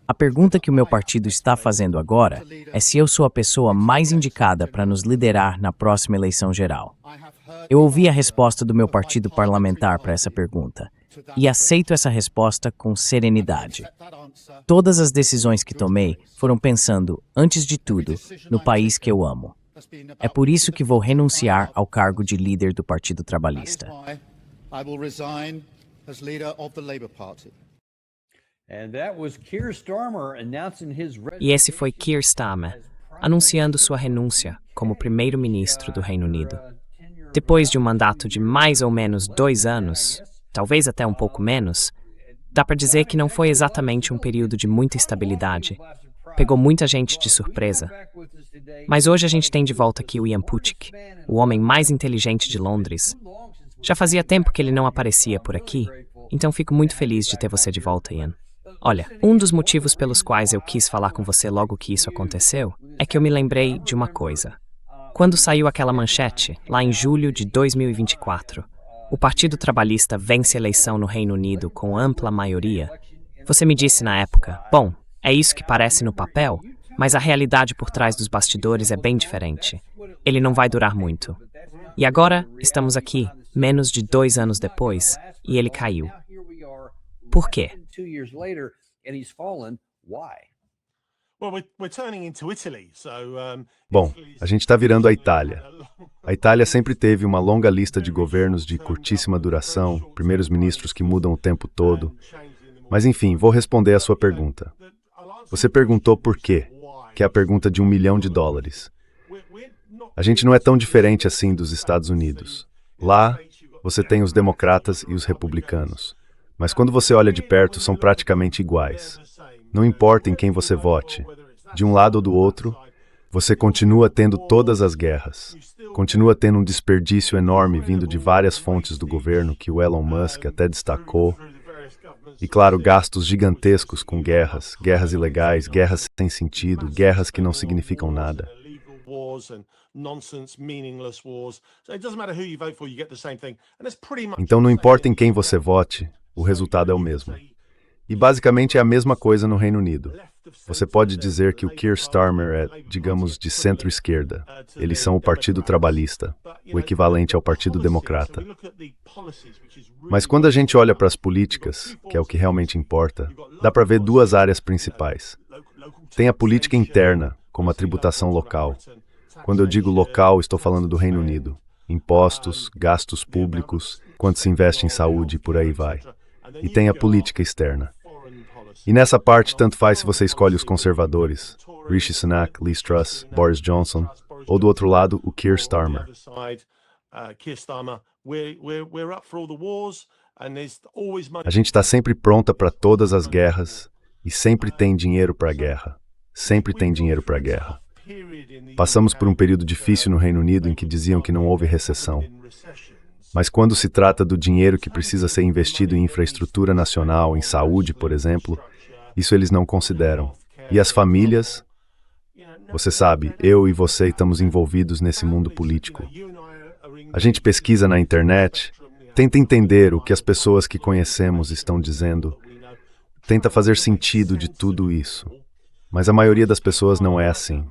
A pergunta que o meu partido está fazendo agora é se eu sou a pessoa mais indicada para nos liderar na próxima eleição geral. Eu ouvi a resposta do meu partido parlamentar para essa pergunta e aceito essa resposta com serenidade. Todas as decisões que tomei foram pensando, antes de tudo, no país que eu amo. É por isso que vou renunciar ao cargo de líder do Partido Trabalhista. E esse foi Keir Starmer, anunciando sua renúncia como primeiro-ministro do Reino Unido. Depois de um mandato de mais ou menos 2 anos, talvez até um pouco menos, dá para dizer que não foi exatamente um período de muita estabilidade. Pegou muita gente de surpresa. Mas hoje a gente tem de volta aqui o Ian Pucik, o homem mais inteligente de Londres. Já fazia tempo que ele não aparecia por aqui, então fico muito feliz de ter você de volta, Ian. Olha, um dos motivos pelos quais eu quis falar com você logo que isso aconteceu é que eu me lembrei de uma coisa. Quando saiu aquela manchete, lá em julho de 2024, o Partido Trabalhista vence a eleição no Reino Unido com ampla maioria, você me disse na época, bom, é isso que parece no papel, mas a realidade por trás dos bastidores é bem diferente. Ele não vai durar muito. E agora, estamos aqui, menos de 2 anos depois, e ele caiu. Por quê? Bom, a gente está virando a Itália. A Itália sempre teve uma longa lista de governos de curtíssima duração, primeiros ministros que mudam o tempo todo. Mas enfim, vou responder a sua pergunta. Você perguntou por quê, que é a pergunta de $1 milhão. A gente não é tão diferente assim dos Estados Unidos. Lá, você tem os democratas e os republicanos. Mas quando você olha de perto, são praticamente iguais. Não importa em quem você vote, de um lado ou do outro, você continua tendo todas as guerras. Continua tendo um desperdício enorme vindo de várias fontes do governo que o Elon Musk até destacou. E claro, gastos gigantescos com guerras, guerras ilegais, guerras sem sentido, guerras que não significam nada. Então não importa em quem você vote, o resultado é o mesmo. E basicamente é a mesma coisa no Reino Unido. Você pode dizer que o Keir Starmer é, digamos, de centro-esquerda. Eles são o Partido Trabalhista, o equivalente ao Partido Democrata. Mas quando a gente olha para as políticas, que é o que realmente importa, dá para ver 2 áreas principais. Tem a política interna, como a tributação local. Quando eu digo local, estou falando do Reino Unido. Impostos, gastos públicos, quanto se investe em saúde e por aí vai. E tem a política externa. E nessa parte, tanto faz se você escolhe os conservadores, Rishi Sunak, Liz Truss, Boris Johnson, ou do outro lado, o Keir Starmer. A gente está sempre pronta para todas as guerras e sempre tem dinheiro para a guerra. Sempre tem dinheiro para a guerra. Passamos por um período difícil no Reino Unido em que diziam que não houve recessão. Mas quando se trata do dinheiro que precisa ser investido em infraestrutura nacional, em saúde, por exemplo, isso eles não consideram. E as famílias? Você sabe, eu e você estamos envolvidos nesse mundo político. A gente pesquisa na internet, tenta entender o que as pessoas que conhecemos estão dizendo, tenta fazer sentido de tudo isso. Mas a maioria das pessoas não é assim.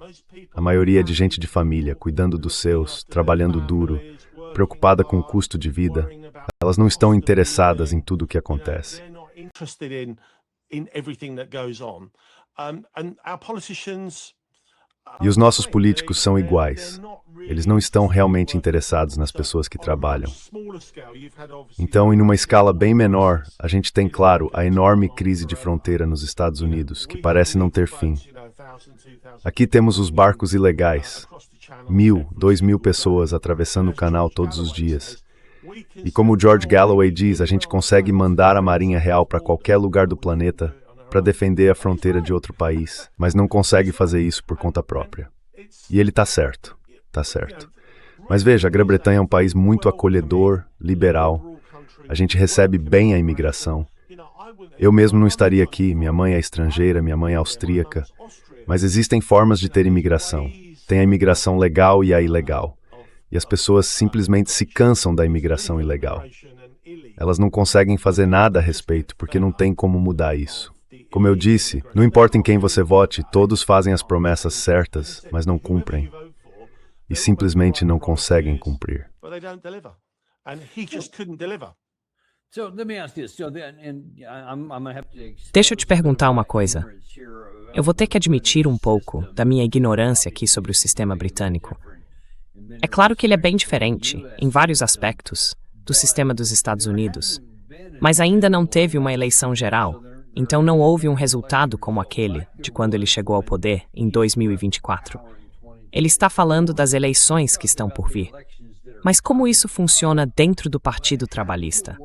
A maioria é de gente de família, cuidando dos seus, trabalhando duro, preocupada com o custo de vida. Elas não estão interessadas em tudo o que acontece. E os nossos políticos são iguais. Eles não estão realmente interessados nas pessoas que trabalham. Então, em uma escala bem menor, a gente tem, claro, a enorme crise de fronteira nos Estados Unidos, que parece não ter fim. Aqui temos os barcos ilegais. 1.000, 2.000 pessoas atravessando o canal todos os dias. E como o George Galloway diz, a gente consegue mandar a Marinha Real para qualquer lugar do planeta para defender a fronteira de outro país, mas não consegue fazer isso por conta própria. E ele está certo, está certo. Mas veja, a Grã-Bretanha é um país muito acolhedor, liberal. A gente recebe bem a imigração. Eu mesmo não estaria aqui, minha mãe é estrangeira, minha mãe é austríaca. Mas existem formas de ter imigração. Tem a imigração legal e a ilegal. E as pessoas simplesmente se cansam da imigração ilegal. Elas não conseguem fazer nada a respeito, porque não tem como mudar isso. Como eu disse, não importa em quem você vote, todos fazem as promessas certas, mas não cumprem. E simplesmente não conseguem cumprir. Deixa eu te perguntar uma coisa. Eu vou ter que admitir um pouco da minha ignorância aqui sobre o sistema britânico. É claro que ele é bem diferente, em vários aspectos, do sistema dos Estados Unidos, mas ainda não teve uma eleição geral, então não houve um resultado como aquele de quando ele chegou ao poder em 2024. Ele está falando das eleições que estão por vir. Mas como isso funciona dentro do Partido Trabalhista?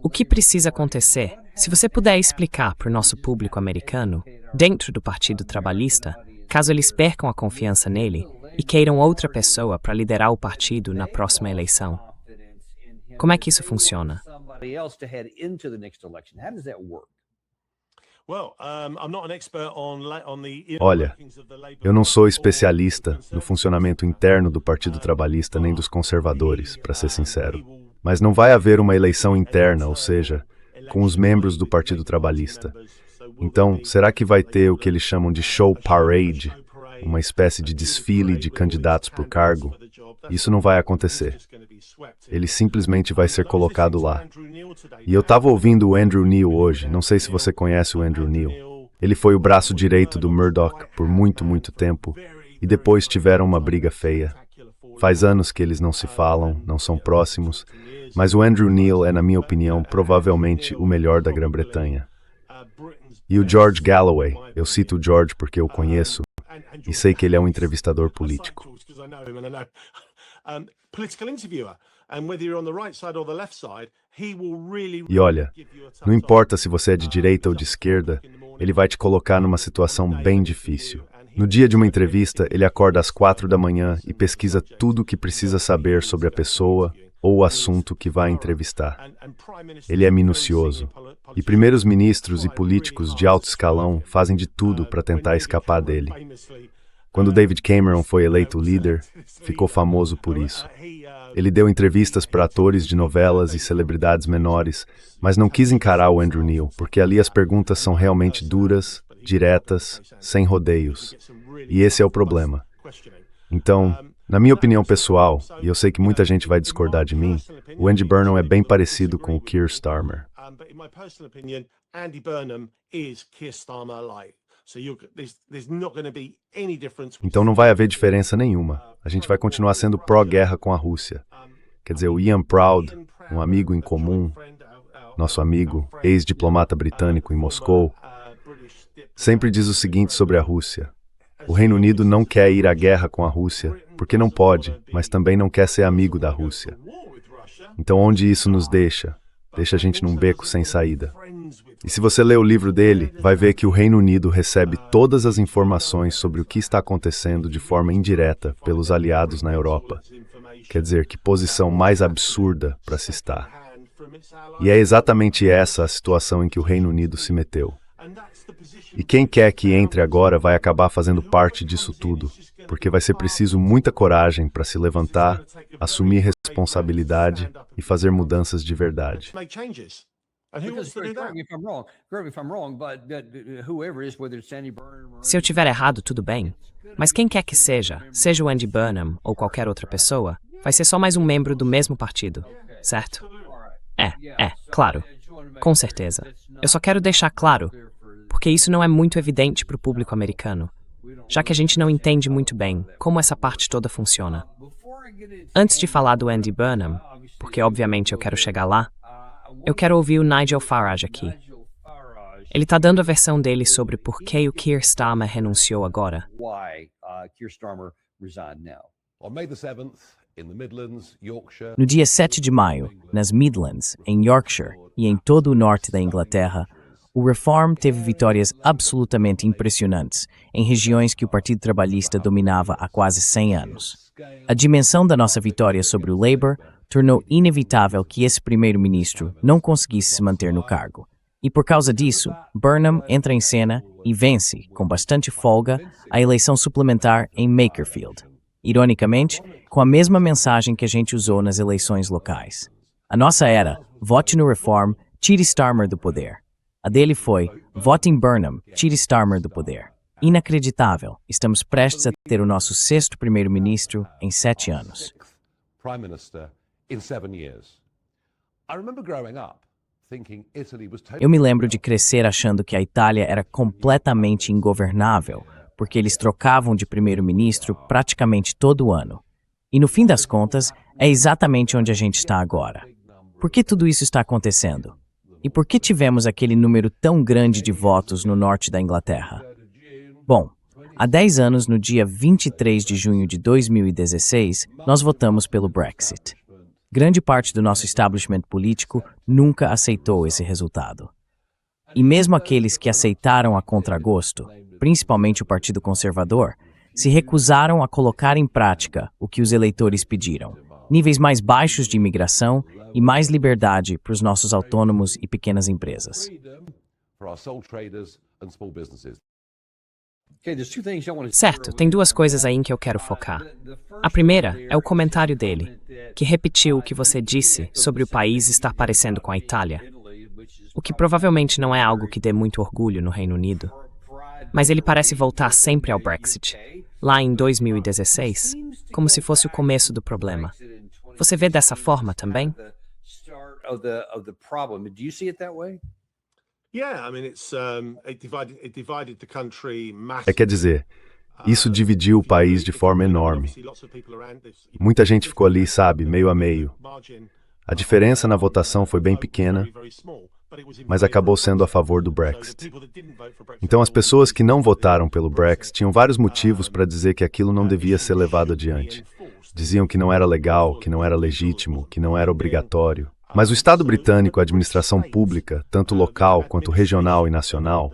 O que precisa acontecer? Se você puder explicar para o nosso público americano, dentro do Partido Trabalhista, caso eles percam a confiança nele e queiram outra pessoa para liderar o partido na próxima eleição. Como é que isso funciona? Olha, eu não sou especialista no funcionamento interno do Partido Trabalhista nem dos conservadores, para ser sincero. Mas não vai haver uma eleição interna, ou seja, com os membros do Partido Trabalhista. Então, será que vai ter o que eles chamam de show parade, uma espécie de desfile de candidatos por cargo? Isso não vai acontecer. Ele simplesmente vai ser colocado lá. E eu estava ouvindo o Andrew Neil hoje, não sei se você conhece o Andrew Neil. Ele foi o braço direito do Murdoch por muito tempo, e depois tiveram uma briga feia. Faz anos que eles não se falam, não são próximos, mas o Andrew Neil é, na minha opinião, provavelmente o melhor da Grã-Bretanha. E o George Galloway, eu cito o George porque eu conheço, e sei que ele é um entrevistador político. E olha, não importa se você é de direita ou de esquerda, ele vai te colocar numa situação bem difícil. No dia de uma entrevista, ele acorda às 4 da manhã e pesquisa tudo o que precisa saber sobre a pessoa ou o assunto que vai entrevistar. Ele é minucioso. E primeiros ministros e políticos de alto escalão fazem de tudo para tentar escapar dele. Quando David Cameron foi eleito líder, ficou famoso por isso. Ele deu entrevistas para atores de novelas e celebridades menores, mas não quis encarar o Andrew Neil, porque ali as perguntas são realmente duras, diretas, sem rodeios. E esse é o problema. Então, na minha opinião pessoal, e eu sei que muita gente vai discordar de mim, o Andy Burnham é bem parecido com o Keir Starmer. Então não vai haver diferença nenhuma. A gente vai continuar sendo pró-guerra com a Rússia. Quer dizer, o Ian Proud, um amigo em comum, nosso amigo, ex-diplomata britânico em Moscou, sempre diz o seguinte sobre a Rússia. O Reino Unido não quer ir à guerra com a Rússia, porque não pode, mas também não quer ser amigo da Rússia. Então onde isso nos deixa? Deixa a gente num beco sem saída. E se você ler o livro dele, vai ver que o Reino Unido recebe todas as informações sobre o que está acontecendo de forma indireta pelos aliados na Europa. Quer dizer, que posição mais absurda para se estar. E é exatamente essa a situação em que o Reino Unido se meteu. E quem quer que entre agora vai acabar fazendo parte disso tudo, porque vai ser preciso muita coragem para se levantar, assumir responsabilidade e fazer mudanças de verdade. Se eu tiver errado, tudo bem. Mas quem quer que seja o Andy Burnham ou qualquer outra pessoa, vai ser só mais um membro do mesmo partido, certo? Claro. Com certeza. Eu só quero deixar claro, porque isso não é muito evidente para o público americano, já que a gente não entende muito bem como essa parte toda funciona. Antes de falar do Andy Burnham, porque obviamente eu quero chegar lá, eu quero ouvir o Nigel Farage aqui. Ele está dando a versão dele sobre por que o Keir Starmer renunciou agora. No dia 7 de maio, nas Midlands, em Yorkshire e em todo o norte da Inglaterra, o Reform teve vitórias absolutamente impressionantes em regiões que o Partido Trabalhista dominava há quase 100 anos. A dimensão da nossa vitória sobre o Labour tornou inevitável que esse primeiro-ministro não conseguisse se manter no cargo. E por causa disso, Burnham entra em cena e vence, com bastante folga, a eleição suplementar em Makerfield. Ironicamente, com a mesma mensagem que a gente usou nas eleições locais. A nossa era, vote no Reform, tire Starmer do poder. A dele foi, vote em Burnham, tire Starmer do poder. Inacreditável, estamos prestes a ter o nosso 6º primeiro-ministro em 7 anos. Prime Minister in 7 years. I remember growing up thinking Italy was Eu me lembro de crescer achando que a Itália era completamente ingovernável, porque eles trocavam de primeiro-ministro praticamente todo ano. E no fim das contas, é exatamente onde a gente está agora. Por que tudo isso está acontecendo? E por que tivemos aquele número tão grande de votos no norte da Inglaterra? Bom, há 10 anos, no dia 23 de junho de 2016, nós votamos pelo Brexit. Grande parte do nosso establishment político nunca aceitou esse resultado. E mesmo aqueles que aceitaram a contragosto, principalmente o Partido Conservador, se recusaram a colocar em prática o que os eleitores pediram: níveis mais baixos de imigração e mais liberdade para os nossos autônomos e pequenas empresas. Certo, tem 2 coisas aí em que eu quero focar. A primeira é o comentário dele, que repetiu o que você disse sobre o país estar parecendo com a Itália, o que provavelmente não é algo que dê muito orgulho no Reino Unido. Mas ele parece voltar sempre ao Brexit, lá em 2016, como se fosse o começo do problema. Você vê dessa forma também? Quer dizer, isso dividiu o país de forma enorme. Muita gente ficou ali, sabe, meio a meio. A diferença na votação foi bem pequena, mas acabou sendo a favor do Brexit. Então as pessoas que não votaram pelo Brexit tinham vários motivos para dizer que aquilo não devia ser levado adiante. Diziam que não era legal, que não era legítimo, que não era obrigatório. Mas o Estado britânico, a administração pública, tanto local quanto regional e nacional,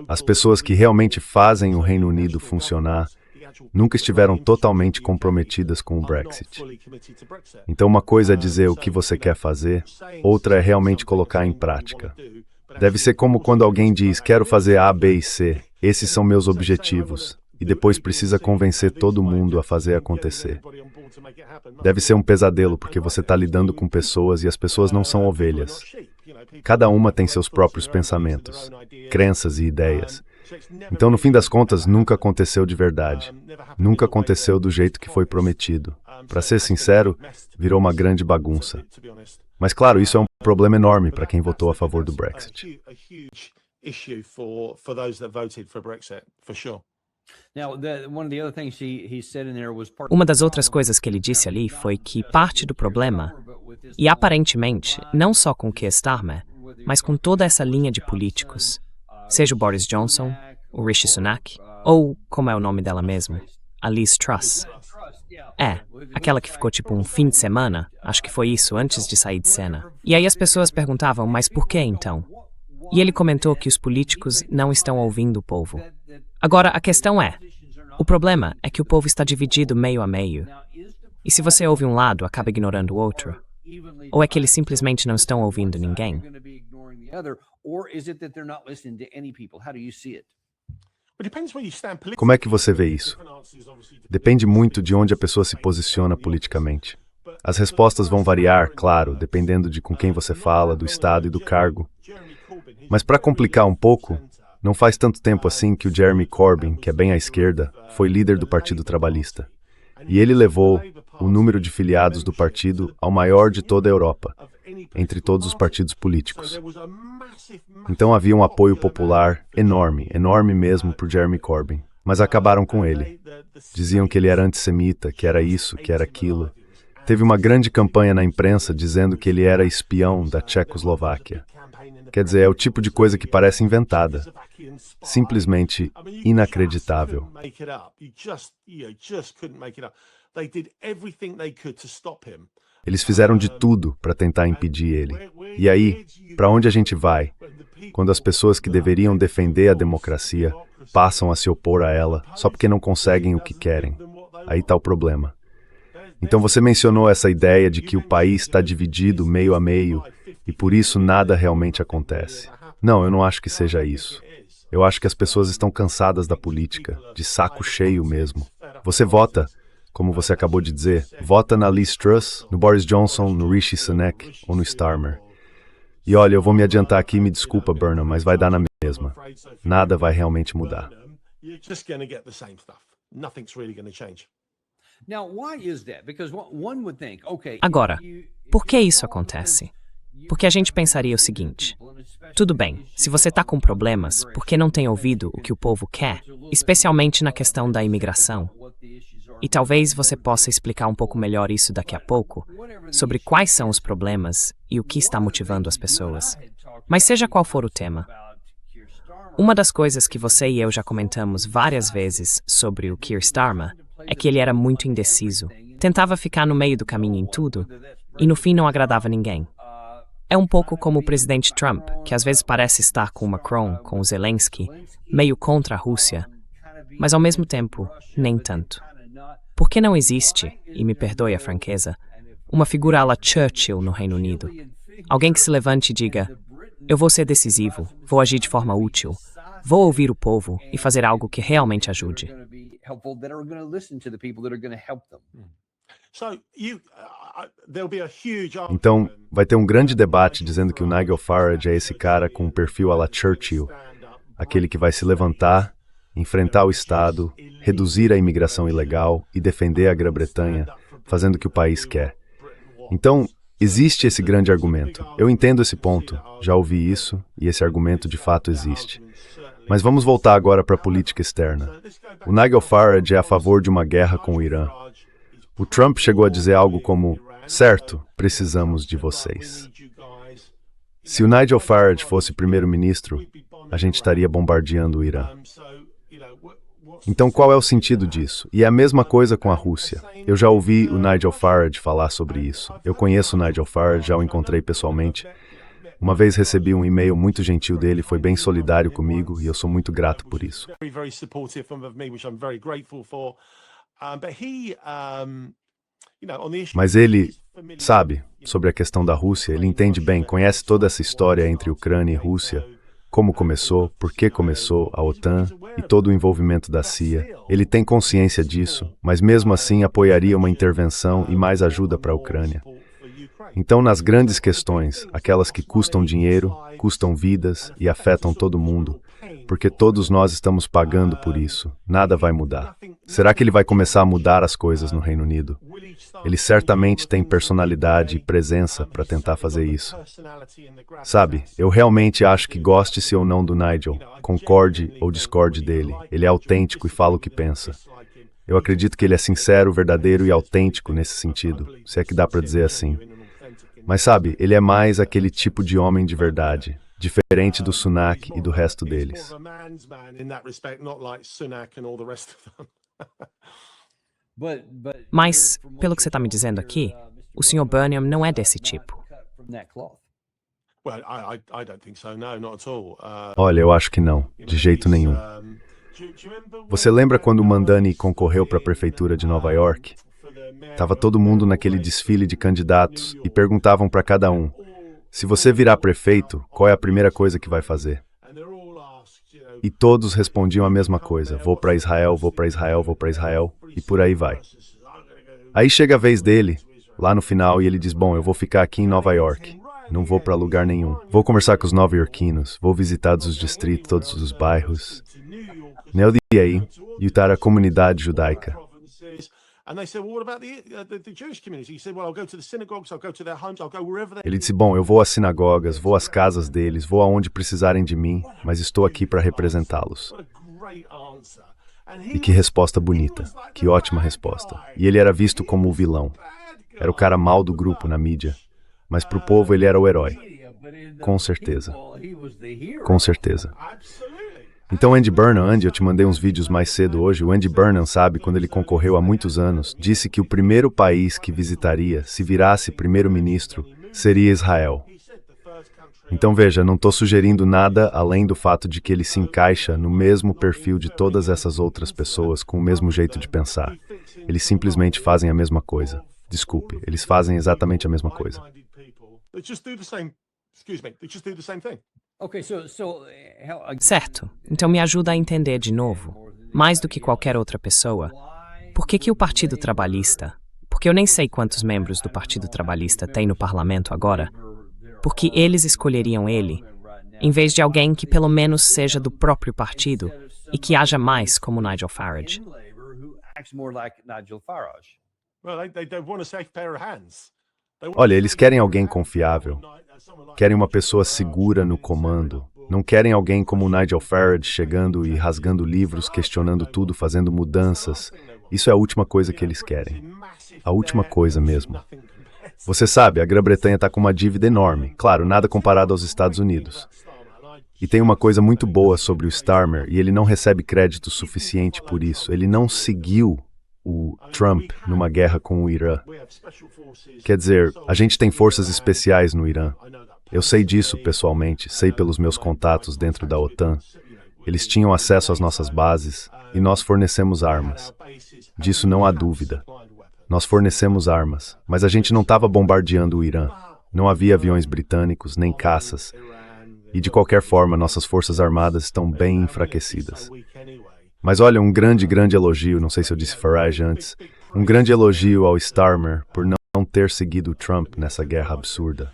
as pessoas que realmente fazem o Reino Unido funcionar, nunca estiveram totalmente comprometidas com o Brexit. Então uma coisa é dizer o que você quer fazer, outra é realmente colocar em prática. Deve ser como quando alguém diz, quero fazer A, B e C, esses são meus objetivos, e depois precisa convencer todo mundo a fazer acontecer. Deve ser um pesadelo, porque você está lidando com pessoas e as pessoas não são ovelhas. Cada uma tem seus próprios pensamentos, crenças e ideias. Então, no fim das contas, nunca aconteceu de verdade. Nunca aconteceu do jeito que foi prometido. Para ser sincero, virou uma grande bagunça. Mas, claro, isso é um problema enorme para quem votou a favor do Brexit. Uma das outras coisas que ele disse ali foi que parte do problema, e aparentemente, não só com Keir Starmer, mas com toda essa linha de políticos, seja o Boris Johnson, o Rishi Sunak, ou, como é o nome dela mesmo, a Liz Truss. Aquela que ficou tipo um fim de semana, acho que foi isso, antes de sair de cena. E aí as pessoas perguntavam, mas por que então? E ele comentou que os políticos não estão ouvindo o povo. Agora, a questão é, o problema é que o povo está dividido meio a meio. E se você ouve um lado, acaba ignorando o outro? Ou é que eles simplesmente não estão ouvindo ninguém? Como é que você vê isso? Depende muito de onde a pessoa se posiciona politicamente. As respostas vão variar, claro, dependendo de com quem você fala, do estado e do cargo. Mas para complicar um pouco, não faz tanto tempo assim que o Jeremy Corbyn, que é bem à esquerda, foi líder do Partido Trabalhista. E ele levou o número de filiados do partido ao maior de toda a Europa, entre todos os partidos políticos. Então havia um apoio popular enorme, enorme mesmo para o Jeremy Corbyn. Mas acabaram com ele. Diziam que ele era antissemita, que era isso, que era aquilo. Teve uma grande campanha na imprensa dizendo que ele era espião da Tchecoslováquia. Quer dizer, é o tipo de coisa que parece inventada. Simplesmente inacreditável. Eles fizeram de tudo para tentar impedir ele. E aí, para onde a gente vai? Quando as pessoas que deveriam defender a democracia passam a se opor a ela só porque não conseguem o que querem. Aí está o problema. Então você mencionou essa ideia de que o país está dividido meio a meio e por isso nada realmente acontece. Não, eu não acho que seja isso. Eu acho que as pessoas estão cansadas da política, de saco cheio mesmo. Você vota como você acabou de dizer, vota na Liz Truss, no Boris Johnson, no Rishi Sunak ou no Starmer. E olha, eu vou me adiantar aqui, me desculpa, Burnham, mas vai dar na mesma. Nada vai realmente mudar. Agora, por que isso acontece? Porque a gente pensaria o seguinte: tudo bem, se você está com problemas, por que não tem ouvido o que o povo quer, especialmente na questão da imigração? E talvez você possa explicar um pouco melhor isso daqui a pouco, sobre quais são os problemas e o que está motivando as pessoas. Mas seja qual for o tema, uma das coisas que você e eu já comentamos várias vezes sobre o Keir Starmer é que ele era muito indeciso, tentava ficar no meio do caminho em tudo e no fim não agradava ninguém. É um pouco como o presidente Trump, que às vezes parece estar com o Macron, com o Zelensky, meio contra a Rússia, mas ao mesmo tempo, nem tanto. Por que não existe, e me perdoe a franqueza, uma figura à la Churchill no Reino Unido? Alguém que se levante e diga: eu vou ser decisivo, vou agir de forma útil, vou ouvir o povo e fazer algo que realmente ajude. Então, vai ter um grande debate dizendo que o Nigel Farage é esse cara com um perfil à la Churchill, aquele que vai se levantar, enfrentar o Estado, reduzir a imigração ilegal e defender a Grã-Bretanha, fazendo o que o país quer. Então, existe esse grande argumento. Eu entendo esse ponto, já ouvi isso, e esse argumento de fato existe. Mas vamos voltar agora para a política externa. O Nigel Farage é a favor de uma guerra com o Irã. O Trump chegou a dizer algo como: certo, precisamos de vocês. Se o Nigel Farage fosse primeiro-ministro, a gente estaria bombardeando o Irã. Então, qual é o sentido disso? E é a mesma coisa com a Rússia. Eu já ouvi o Nigel Farage falar sobre isso. Eu conheço o Nigel Farage, já o encontrei pessoalmente. Uma vez recebi um e-mail muito gentil dele, foi bem solidário comigo e eu sou muito grato por isso. Mas ele, sabe, sobre a questão da Rússia, ele entende bem, conhece toda essa história entre Ucrânia e Rússia, como começou, por que começou a OTAN e todo o envolvimento da CIA. Ele tem consciência disso, mas mesmo assim apoiaria uma intervenção e mais ajuda para a Ucrânia. Então, nas grandes questões, aquelas que custam dinheiro, custam vidas e afetam todo mundo, porque todos nós estamos pagando por isso, nada vai mudar. Será que ele vai começar a mudar as coisas no Reino Unido? Ele certamente tem personalidade e presença para tentar fazer isso. Sabe, eu realmente acho que goste-se ou não do Nigel, concorde ou discorde dele, ele é autêntico e fala o que pensa. Eu acredito que ele é sincero, verdadeiro e autêntico nesse sentido, se é que dá para dizer assim. Mas sabe, ele é mais aquele tipo de homem de verdade, diferente do Sunak e do resto deles. Mas, pelo que você está me dizendo aqui, o Sr. Burnham não é desse tipo. Olha, eu acho que não, de jeito nenhum. Você lembra quando o Mandani concorreu para a prefeitura de Nova York? Tava todo mundo naquele desfile de candidatos e perguntavam para cada um: se você virar prefeito, qual é a primeira coisa que vai fazer? E todos respondiam a mesma coisa: vou para Israel, vou para Israel, vou para Israel, e por aí vai. Aí chega a vez dele, lá no final, e ele diz: bom, eu vou ficar aqui em Nova York, não vou para lugar nenhum. Vou conversar com os nova-iorquinos, vou visitar todos os distritos, todos os bairros. Nel dia aí, Utah, a comunidade judaica. Ele disse: bom, eu vou às sinagogas, vou às casas deles, vou aonde precisarem de mim, mas estou aqui para representá-los. E que resposta bonita, que ótima resposta. E ele era visto como o vilão. Era o cara mau do grupo na mídia, mas para o povo ele era o herói. Com certeza. Com certeza. Então Andy Burnham, Andy, eu te mandei uns vídeos mais cedo hoje, o Andy Burnham, sabe, quando ele concorreu há muitos anos, disse que o primeiro país que visitaria, se virasse primeiro-ministro, seria Israel. Então veja, não estou sugerindo nada além do fato de que ele se encaixa no mesmo perfil de todas essas outras pessoas com o mesmo jeito de pensar. Eles simplesmente fazem a mesma coisa. Desculpe, eles fazem exatamente a mesma coisa. Certo, então me ajuda a entender de novo, mais do que qualquer outra pessoa, Por que o Partido Trabalhista? Porque eu nem sei quantos membros do Partido Trabalhista tem no parlamento agora. Porque eles escolheriam ele, em vez de alguém que pelo menos seja do próprio partido e que haja mais como Nigel Farage. Olha, eles querem alguém confiável. Querem uma pessoa segura no comando. Não querem alguém como o Nigel Farage chegando e rasgando livros, questionando tudo, fazendo mudanças. Isso é a última coisa que eles querem. A última coisa mesmo. Você sabe, a Grã-Bretanha está com uma dívida enorme. Claro, nada comparado aos Estados Unidos. E tem uma coisa muito boa sobre o Starmer, e ele não recebe crédito suficiente por isso. Ele não seguiu o Trump numa guerra com o Irã. Quer dizer, a gente tem forças especiais no Irã. Eu sei disso pessoalmente, sei pelos meus contatos dentro da OTAN. Eles tinham acesso às nossas bases e nós fornecemos armas. Disso não há dúvida. Nós fornecemos armas, mas a gente não estava bombardeando o Irã. Não havia aviões britânicos, nem caças. E de qualquer forma, nossas forças armadas estão bem enfraquecidas. Mas olha, um grande elogio, não sei se eu disse Farage antes, um grande elogio ao Starmer por não ter seguido o Trump nessa guerra absurda.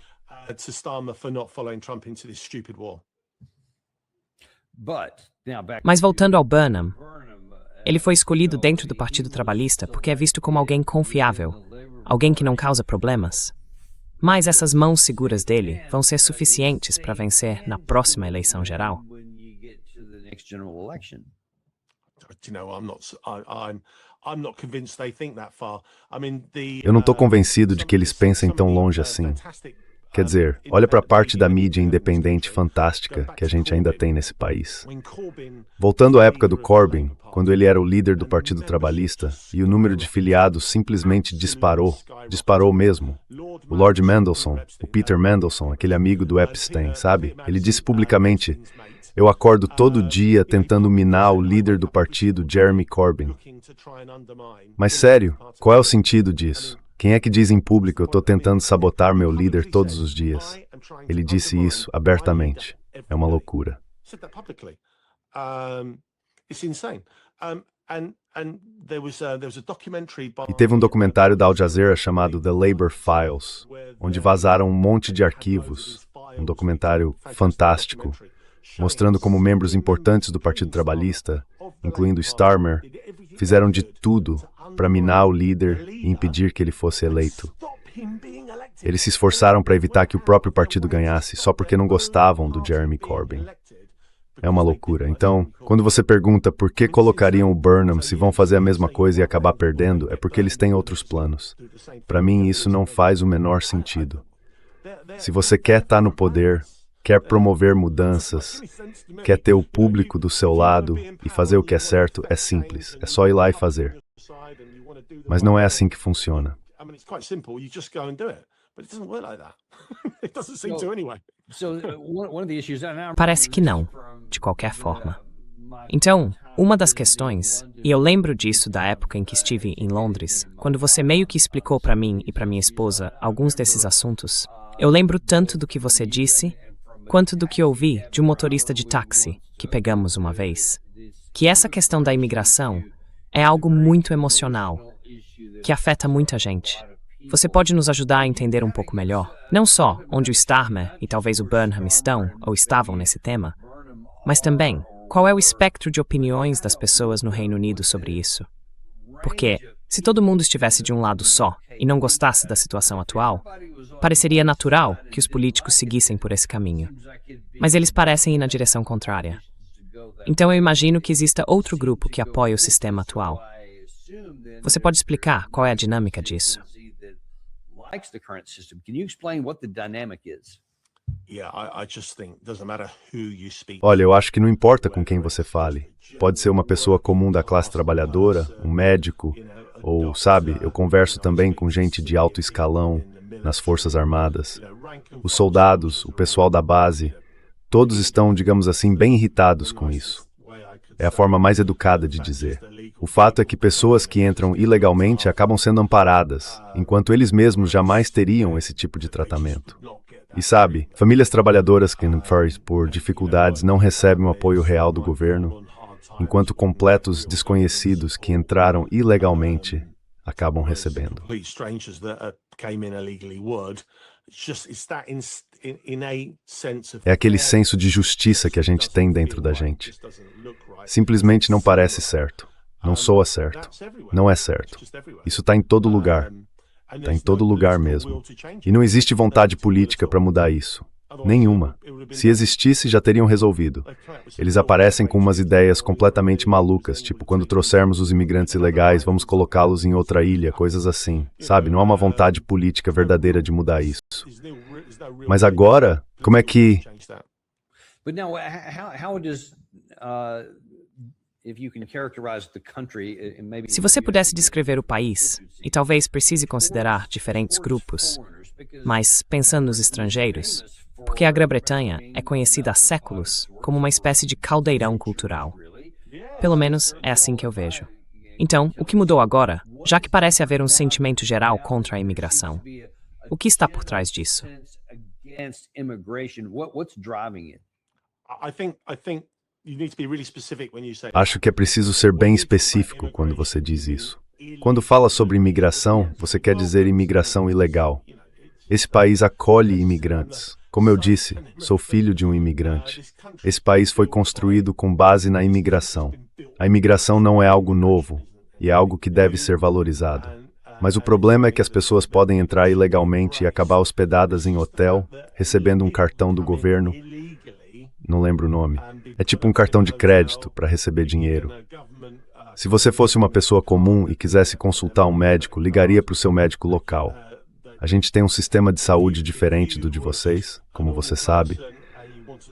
Mas voltando ao Burnham, ele foi escolhido dentro do Partido Trabalhista porque é visto como alguém confiável, alguém que não causa problemas. Mas essas mãos seguras dele vão ser suficientes para vencer na próxima eleição geral? Eu não estou convencido de que eles pensem tão longe assim. Quer dizer, olha para a parte da mídia independente fantástica que a gente ainda tem nesse país. Voltando à época do Corbyn, quando ele era o líder do Partido Trabalhista, e o número de filiados simplesmente disparou mesmo. O Lord Mandelson, o Peter Mandelson, aquele amigo do Epstein, sabe? Ele disse publicamente: "Eu acordo todo dia tentando minar o líder do partido, Jeremy Corbyn." Mas sério, qual é o sentido disso? Quem é que diz em público: "Eu estou tentando sabotar meu líder todos os dias"? Ele disse isso abertamente. É uma loucura. E teve um documentário da Al Jazeera chamado The Labour Files, onde vazaram um monte de arquivos. Um documentário fantástico, mostrando como membros importantes do Partido Trabalhista, incluindo Starmer, fizeram de tudo para minar o líder e impedir que ele fosse eleito. Eles se esforçaram para evitar que o próprio partido ganhasse só porque não gostavam do Jeremy Corbyn. É uma loucura. Então, quando você pergunta por que colocariam o Burnham se vão fazer a mesma coisa e acabar perdendo, é porque eles têm outros planos. Para mim, isso não faz o menor sentido. Se você quer estar no poder, quer promover mudanças, quer ter o público do seu lado e fazer o que é certo, é simples. É só ir lá e fazer. Mas não é assim que funciona. Parece que não, de qualquer forma. Então, uma das questões, e eu lembro disso da época em que estive em Londres, quando você meio que explicou para mim e para minha esposa alguns desses assuntos, eu lembro tanto do que você disse, quanto do que ouvi de um motorista de táxi que pegamos uma vez, que essa questão da imigração é algo muito emocional, que afeta muita gente. Você pode nos ajudar a entender um pouco melhor, não só onde o Starmer e talvez o Burnham estão ou estavam nesse tema, mas também qual é o espectro de opiniões das pessoas no Reino Unido sobre isso? Porque, se todo mundo estivesse de um lado só e não gostasse da situação atual, pareceria natural que os políticos seguissem por esse caminho. Mas eles parecem ir na direção contrária. Então eu imagino que exista outro grupo que apoia o sistema atual. Você pode explicar qual é a dinâmica disso? Olha, eu acho que não importa com quem você fale. Pode ser uma pessoa comum da classe trabalhadora, um médico, ou, sabe, eu converso também com gente de alto escalão nas Forças Armadas. Os soldados, o pessoal da base, todos estão, digamos assim, bem irritados com isso. É a forma mais educada de dizer. O fato é que pessoas que entram ilegalmente acabam sendo amparadas, enquanto eles mesmos jamais teriam esse tipo de tratamento. E sabe, famílias trabalhadoras que, por dificuldades, não recebem o apoio real do governo, enquanto completos desconhecidos que entraram ilegalmente acabam recebendo. É aquele senso de justiça que a gente tem dentro da gente. Simplesmente não parece certo. Não soa certo. Não é certo. Isso está em todo lugar. Está em todo lugar mesmo. E não existe vontade política para mudar isso. Nenhuma. Se existisse, já teriam resolvido. Eles aparecem com umas ideias completamente malucas, tipo, quando trouxermos os imigrantes ilegais, vamos colocá-los em outra ilha, coisas assim. Sabe, não há uma vontade política verdadeira de mudar isso. Mas agora, como é que... Se você pudesse descrever o país, e talvez precise considerar diferentes grupos, mas pensando nos estrangeiros, porque a Grã-Bretanha é conhecida há séculos como uma espécie de caldeirão cultural. Pelo menos é assim que eu vejo. Então, o que mudou agora, já que parece haver um sentimento geral contra a imigração? O que está por trás disso? Acho que é preciso ser bem específico quando você diz isso. Quando fala sobre imigração, você quer dizer imigração ilegal. Esse país acolhe imigrantes. Como eu disse, sou filho de um imigrante. Esse país foi construído com base na imigração. A imigração não é algo novo, e é algo que deve ser valorizado. Mas o problema é que as pessoas podem entrar ilegalmente e acabar hospedadas em hotel, recebendo um cartão do governo. Não lembro o nome. É tipo um cartão de crédito para receber dinheiro. Se você fosse uma pessoa comum e quisesse consultar um médico, ligaria para o seu médico local. A gente tem um sistema de saúde diferente do de vocês, como você sabe.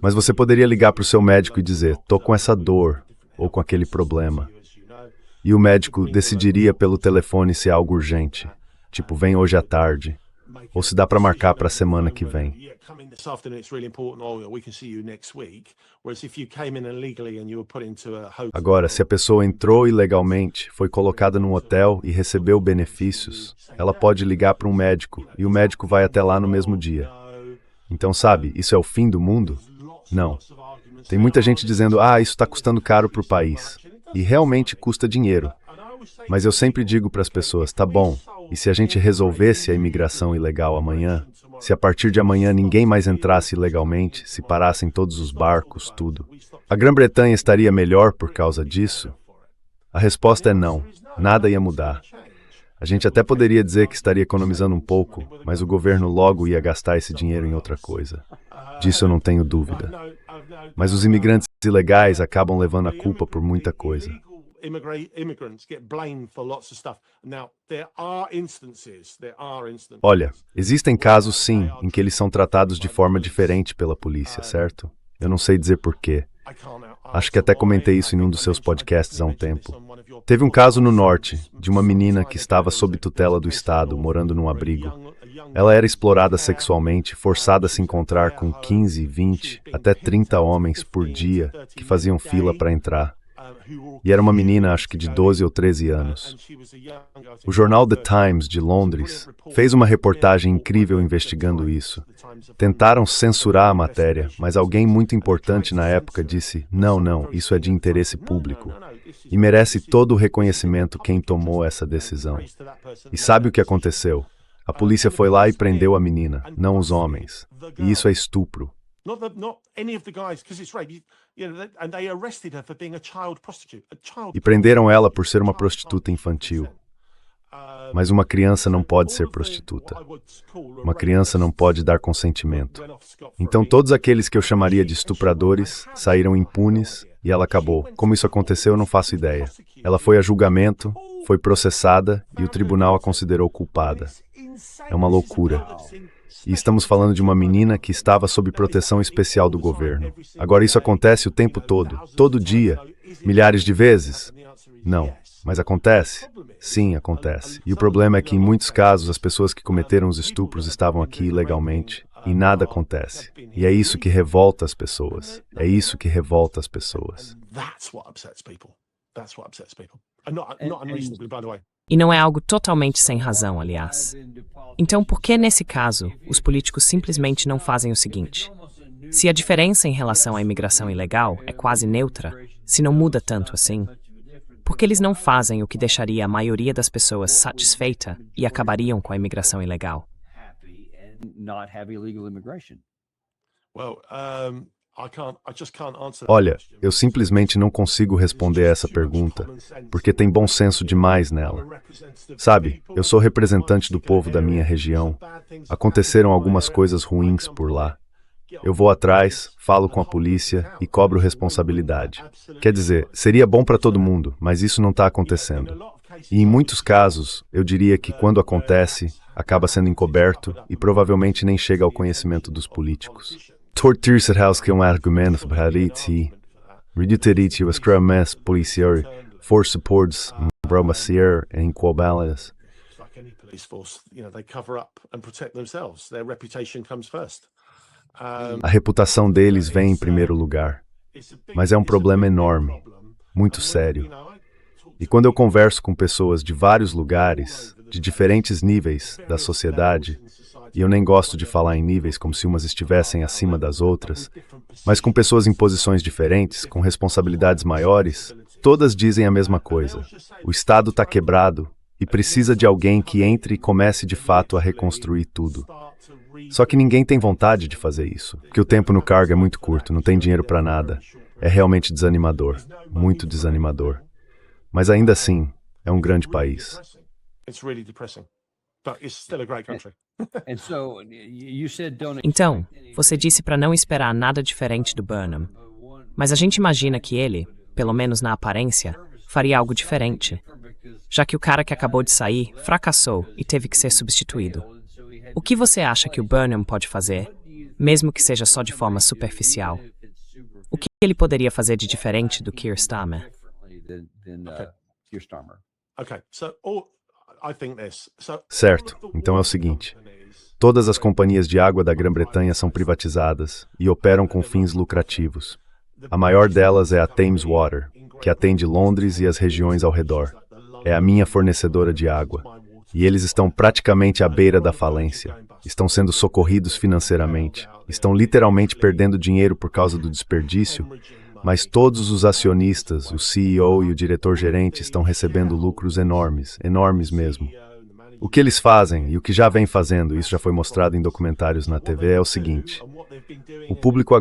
Mas você poderia ligar para o seu médico e dizer, tô com essa dor, ou com aquele problema. E o médico decidiria pelo telefone se é algo urgente. Tipo, vem hoje à tarde. Ou se dá para marcar para a semana que vem. Agora, se a pessoa entrou ilegalmente, foi colocada num hotel e recebeu benefícios, ela pode ligar para um médico e o médico vai até lá no mesmo dia. Então, sabe, isso é o fim do mundo? Não. Tem muita gente dizendo, isso está custando caro para o país. E realmente custa dinheiro. Mas eu sempre digo para as pessoas, tá bom, e se a gente resolvesse a imigração ilegal amanhã, se a partir de amanhã ninguém mais entrasse ilegalmente, se parassem todos os barcos, tudo, a Grã-Bretanha estaria melhor por causa disso? A resposta é não, nada ia mudar. A gente até poderia dizer que estaria economizando um pouco, mas o governo logo ia gastar esse dinheiro em outra coisa. Disso eu não tenho dúvida. Mas os imigrantes ilegais acabam levando a culpa por muita coisa. Olha, existem casos sim, em que eles são tratados de forma diferente pela polícia, certo? Eu não sei dizer porquê. Acho que até comentei isso em um dos seus podcasts há um tempo. Teve um caso no norte, de uma menina que estava sob tutela do Estado, morando num abrigo. Ela era explorada sexualmente, forçada a se encontrar com 15, 20, até 30 homens por dia que faziam fila para entrar. E era uma menina, acho que de 12 ou 13 anos. O jornal The Times, de Londres, fez uma reportagem incrível investigando isso. Tentaram censurar a matéria, mas alguém muito importante na época disse, não, isso é de interesse público. E merece todo o reconhecimento quem tomou essa decisão. E sabe o que aconteceu? A polícia foi lá e prendeu a menina, não os homens. E isso é estupro. E prenderam ela por ser uma prostituta infantil. Mas uma criança não pode ser prostituta. Uma criança não pode dar consentimento. Então todos aqueles que eu chamaria de estupradores saíram impunes e ela acabou. Como isso aconteceu, eu não faço ideia. Ela foi a julgamento, foi processada e o tribunal a considerou culpada. É uma loucura. E estamos falando de uma menina que estava sob proteção especial do governo. Agora isso acontece o tempo todo dia, milhares de vezes? Não, mas acontece? Sim, acontece. E o problema é que em muitos casos as pessoas que cometeram os estupros estavam aqui ilegalmente e nada acontece. E é isso que revolta as pessoas. É isso que revolta as pessoas. E não é algo totalmente sem razão, aliás. Então, por que, nesse caso, os políticos simplesmente não fazem o seguinte? Se a diferença em relação à imigração ilegal é quase neutra, se não muda tanto assim, por que eles não fazem o que deixaria a maioria das pessoas satisfeita e acabariam com a imigração ilegal? Olha, eu simplesmente não consigo responder essa pergunta, porque tem bom senso demais nela. Sabe, eu sou representante do povo da minha região. Aconteceram algumas coisas ruins por lá. Eu vou atrás, falo com a polícia e cobro responsabilidade. Quer dizer, seria bom para todo mundo, mas isso não está acontecendo. E em muitos casos, eu diria que quando acontece, acaba sendo encoberto e provavelmente nem chega ao conhecimento dos políticos. Torturserhaus que argumento para redutirite os crimes policiais for supports bromacier em quobalas. A reputação deles vem em primeiro lugar, mas é um problema enorme, muito sério. E quando eu converso com pessoas de vários lugares, de diferentes níveis da sociedade, e eu nem gosto de falar em níveis como se umas estivessem acima das outras, mas com pessoas em posições diferentes, com responsabilidades maiores, todas dizem a mesma coisa. O Estado está quebrado e precisa de alguém que entre e comece de fato a reconstruir tudo. Só que ninguém tem vontade de fazer isso, porque o tempo no cargo é muito curto, não tem dinheiro para nada. É realmente desanimador, muito desanimador. Mas ainda assim, é um grande país. Então, você disse para não esperar nada diferente do Burnham. Mas a gente imagina que ele, pelo menos na aparência, faria algo diferente, já que o cara que acabou de sair fracassou e teve que ser substituído. O que você acha que o Burnham pode fazer, mesmo que seja só de forma superficial? O que ele poderia fazer de diferente do Keir Starmer? Certo, então é o seguinte. Todas as companhias de água da Grã-Bretanha são privatizadas e operam com fins lucrativos. A maior delas é a Thames Water, que atende Londres e as regiões ao redor. É a minha fornecedora de água. E eles estão praticamente à beira da falência. Estão sendo socorridos financeiramente. Estão literalmente perdendo dinheiro por causa do desperdício, mas todos os acionistas, o CEO e o diretor-gerente estão recebendo lucros enormes, enormes mesmo. O que eles fazem, e o que já vem fazendo, isso já foi mostrado em documentários na TV, é o seguinte. O público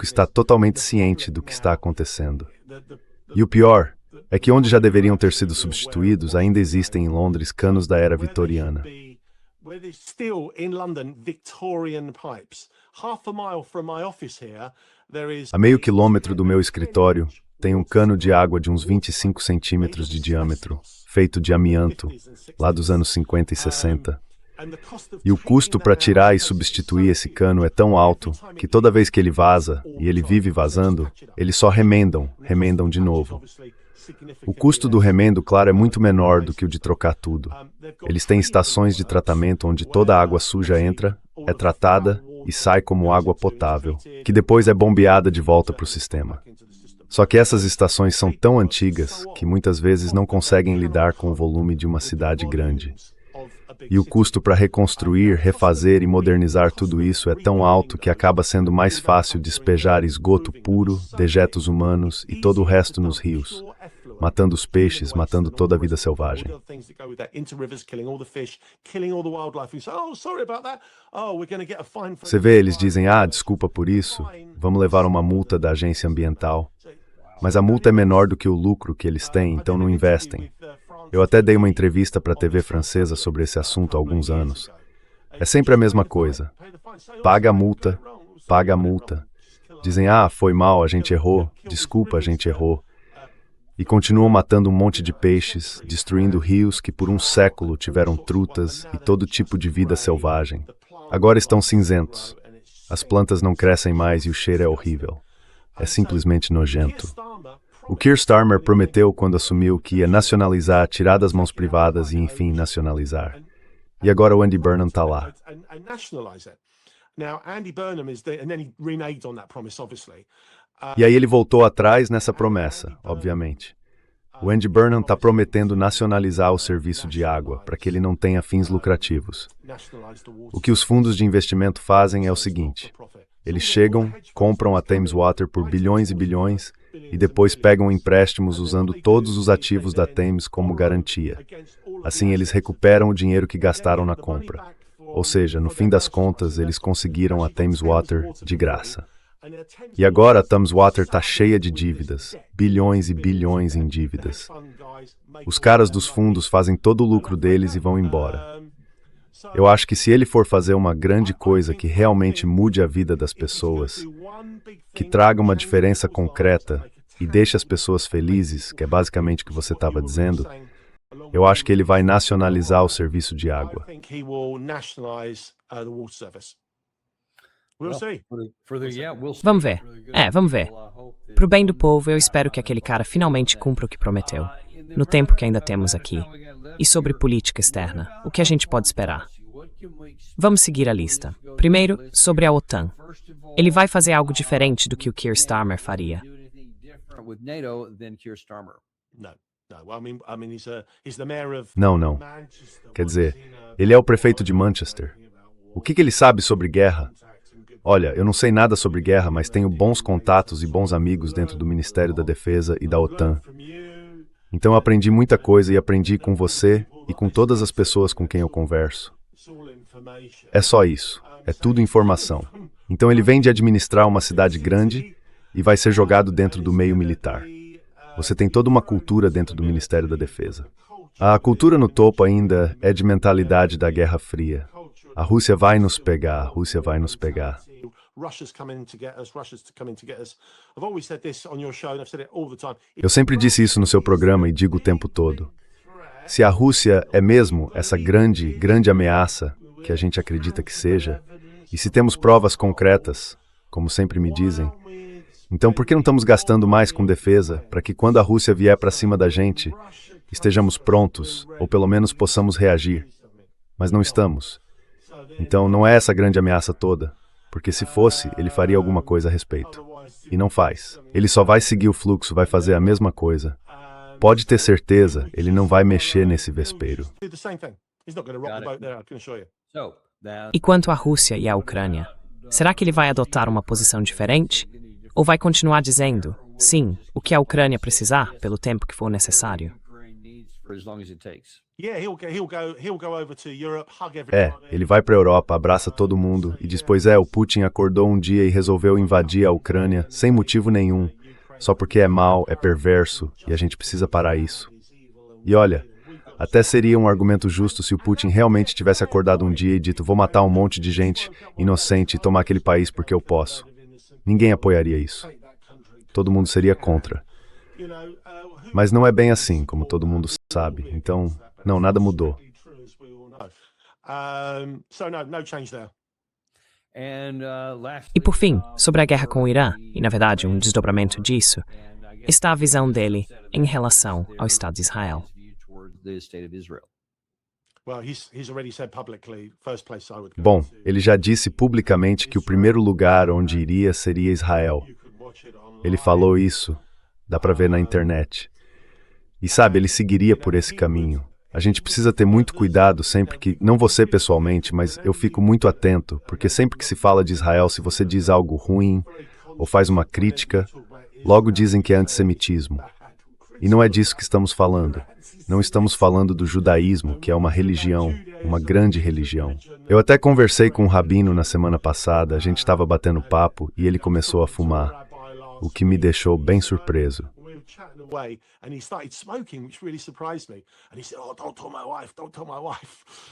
está totalmente ciente do que está acontecendo. E o pior é que onde já deveriam ter sido substituídos, ainda existem em Londres canos da era vitoriana. A meio quilômetro do meu escritório, tem um cano de água de uns 25 centímetros de diâmetro, feito de amianto, lá dos anos 50 e 60. E o custo para tirar e substituir esse cano é tão alto que toda vez que ele vaza, e ele vive vazando, eles só remendam de novo. O custo do remendo, claro, é muito menor do que o de trocar tudo. Eles têm estações de tratamento onde toda a água suja entra, é tratada e sai como água potável, que depois é bombeada de volta para o sistema. Só que essas estações são tão antigas que muitas vezes não conseguem lidar com o volume de uma cidade grande. E o custo para reconstruir, refazer e modernizar tudo isso é tão alto que acaba sendo mais fácil despejar esgoto puro, dejetos humanos e todo o resto nos rios, matando os peixes, matando toda a vida selvagem. Você vê, eles dizem, desculpa por isso, vamos levar uma multa da agência ambiental. Mas a multa é menor do que o lucro que eles têm, então não investem. Eu até dei uma entrevista para a TV francesa sobre esse assunto há alguns anos. É sempre a mesma coisa. Paga a multa, paga a multa. Dizem, foi mal, a gente errou, desculpa, a gente errou. E continuam matando um monte de peixes, destruindo rios que por um século tiveram trutas e todo tipo de vida selvagem. Agora estão cinzentos. As plantas não crescem mais e o cheiro é horrível. É simplesmente nojento. O Keir Starmer prometeu quando assumiu que ia nacionalizar, tirar das mãos privadas e, enfim, nacionalizar. E agora o Andy Burnham está lá. E aí ele voltou atrás nessa promessa, obviamente. O Andy Burnham está prometendo nacionalizar o serviço de água para que ele não tenha fins lucrativos. O que os fundos de investimento fazem é o seguinte: eles chegam, compram a Thames Water por bilhões e bilhões e depois pegam empréstimos usando todos os ativos da Thames como garantia. Assim, eles recuperam o dinheiro que gastaram na compra. Ou seja, no fim das contas, eles conseguiram a Thames Water de graça. E agora a Thames Water está cheia de dívidas, bilhões e bilhões em dívidas. Os caras dos fundos fazem todo o lucro deles e vão embora. Eu acho que se ele for fazer uma grande coisa que realmente mude a vida das pessoas, que traga uma diferença concreta e deixe as pessoas felizes, que é basicamente o que você estava dizendo, eu acho que ele vai nacionalizar o serviço de água. Vamos ver. Vamos ver. Pro bem do povo, eu espero que aquele cara finalmente cumpra o que prometeu, no tempo que ainda temos aqui. E sobre política externa, o que a gente pode esperar? Vamos seguir a lista. Primeiro, sobre a OTAN. Ele vai fazer algo diferente do que o Keir Starmer faria. Não. Quer dizer, ele é o prefeito de Manchester. O que ele sabe sobre guerra? Olha, eu não sei nada sobre guerra, mas tenho bons contatos e bons amigos dentro do Ministério da Defesa e da OTAN. Então eu aprendi muita coisa e aprendi com você e com todas as pessoas com quem eu converso. É só isso. É tudo informação. Então ele vem de administrar uma cidade grande e vai ser jogado dentro do meio militar. Você tem toda uma cultura dentro do Ministério da Defesa. A cultura no topo ainda é de mentalidade da Guerra Fria. A Rússia vai nos pegar, a Rússia vai nos pegar. Eu sempre disse isso no seu programa e digo o tempo todo. Se a Rússia é mesmo essa grande ameaça que a gente acredita que seja, e se temos provas concretas, como sempre me dizem, então por que não estamos gastando mais com defesa para que quando a Rússia vier para cima da gente, estejamos prontos, ou pelo menos possamos reagir? Mas não estamos. Então não é essa grande ameaça toda, porque se fosse, ele faria alguma coisa a respeito. E não faz. Ele só vai seguir o fluxo, vai fazer a mesma coisa. Pode ter certeza, ele não vai mexer nesse vespeiro. E quanto à Rússia e à Ucrânia, será que ele vai adotar uma posição diferente? Ou vai continuar dizendo, sim, o que a Ucrânia precisar, pelo tempo que for necessário? Ele vai para a Europa, abraça todo mundo e depois o Putin acordou um dia e resolveu invadir a Ucrânia sem motivo nenhum, só porque é mau, é perverso e a gente precisa parar isso. E olha, até seria um argumento justo se o Putin realmente tivesse acordado um dia e dito: vou matar um monte de gente inocente e tomar aquele país porque eu posso. Ninguém apoiaria isso. Todo mundo seria contra. Mas não é bem assim, como todo mundo sabe. Então, não, nada mudou. E por fim, sobre a guerra com o Irã, e na verdade um desdobramento disso, está a visão dele em relação ao Estado de Israel. Bom, ele já disse publicamente que o primeiro lugar onde iria seria Israel. Ele falou isso, dá para ver na internet. E sabe, ele seguiria por esse caminho. A gente precisa ter muito cuidado sempre que, não você pessoalmente, mas eu fico muito atento, porque sempre que se fala de Israel, se você diz algo ruim ou faz uma crítica, logo dizem que é antissemitismo. E não é disso que estamos falando. Não estamos falando do judaísmo, que é uma religião, uma grande religião. Eu até conversei com um rabino na semana passada, a gente estava batendo papo e ele começou a fumar, o que me deixou bem surpreso.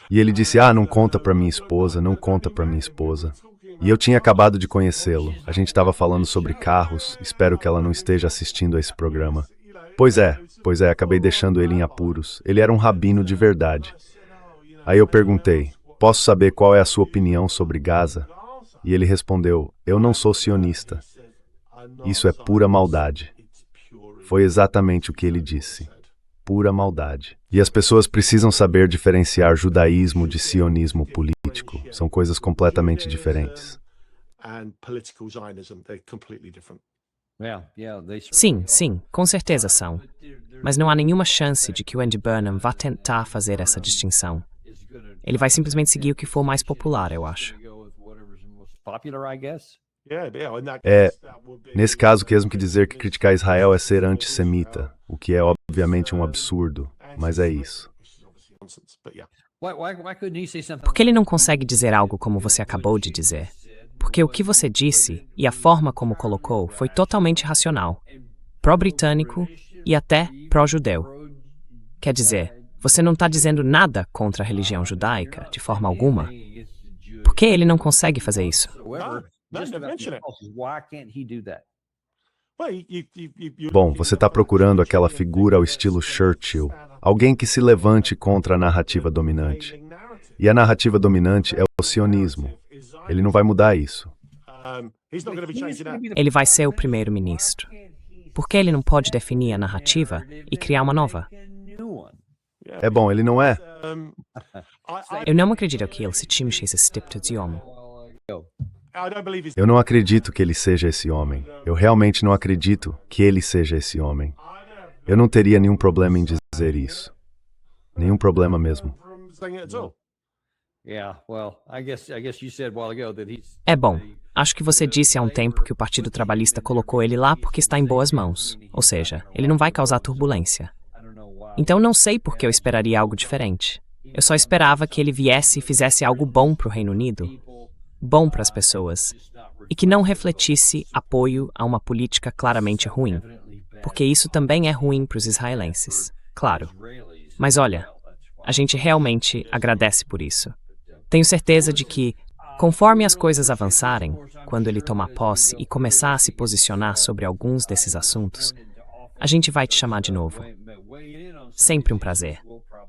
E ele disse: não conta pra minha esposa, não conta pra minha esposa. E eu tinha acabado de conhecê-lo. A gente estava falando sobre carros, espero que ela não esteja assistindo a esse programa. Pois é, acabei deixando ele em apuros. Ele era um rabino de verdade. Aí eu perguntei: posso saber qual é a sua opinião sobre Gaza? E ele respondeu: eu não sou sionista. Isso é pura maldade. Foi exatamente o que ele disse. Pura maldade. E as pessoas precisam saber diferenciar judaísmo de sionismo político. São coisas completamente diferentes. Sim, sim, com certeza são. Mas não há nenhuma chance de que o Andy Burnham vá tentar fazer essa distinção. Ele vai simplesmente seguir o que for mais popular, eu acho. Nesse caso, mesmo que dizer que criticar Israel é ser antissemita, o que é obviamente um absurdo, mas é isso. Por que ele não consegue dizer algo como você acabou de dizer? Porque o que você disse e a forma como colocou foi totalmente racional, pró-britânico e até pró-judeu. Quer dizer, você não está dizendo nada contra a religião judaica, de forma alguma. Por que ele não consegue fazer isso? Bom, você está procurando aquela figura ao estilo Churchill, alguém que se levante contra a narrativa dominante. E a narrativa dominante é o sionismo. Ele não vai mudar isso. Ele vai ser o primeiro-ministro. Por que ele não pode definir a narrativa e criar uma nova? É bom, ele não é. Eu não acredito que ele se timše esse tipo de homem. Eu não acredito que ele seja esse homem. Eu realmente não acredito que ele seja esse homem. Eu não teria nenhum problema em dizer isso. Nenhum problema mesmo. É bom. Acho que você disse há um tempo que o Partido Trabalhista colocou ele lá porque está em boas mãos. Ou seja, ele não vai causar turbulência. Então não sei por que eu esperaria algo diferente. Eu só esperava que ele viesse e fizesse algo bom para o Reino Unido, bom para as pessoas, e que não refletisse apoio a uma política claramente ruim, porque isso também é ruim para os israelenses, claro. Mas olha, a gente realmente agradece por isso. Tenho certeza de que, conforme as coisas avançarem, quando ele tomar posse e começar a se posicionar sobre alguns desses assuntos, a gente vai te chamar de novo. Sempre um prazer.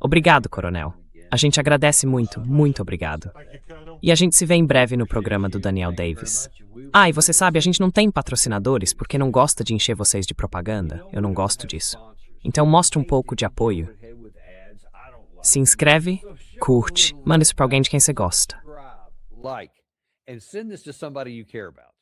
Obrigado, Coronel. A gente agradece muito, muito obrigado. E a gente se vê em breve no programa do Daniel Davis. Ah, e você sabe, a gente não tem patrocinadores porque não gosta de encher vocês de propaganda. Eu não gosto disso. Então mostra um pouco de apoio. Se inscreve, curte, manda isso pra alguém de quem você gosta. Like, and send this to somebody you care about.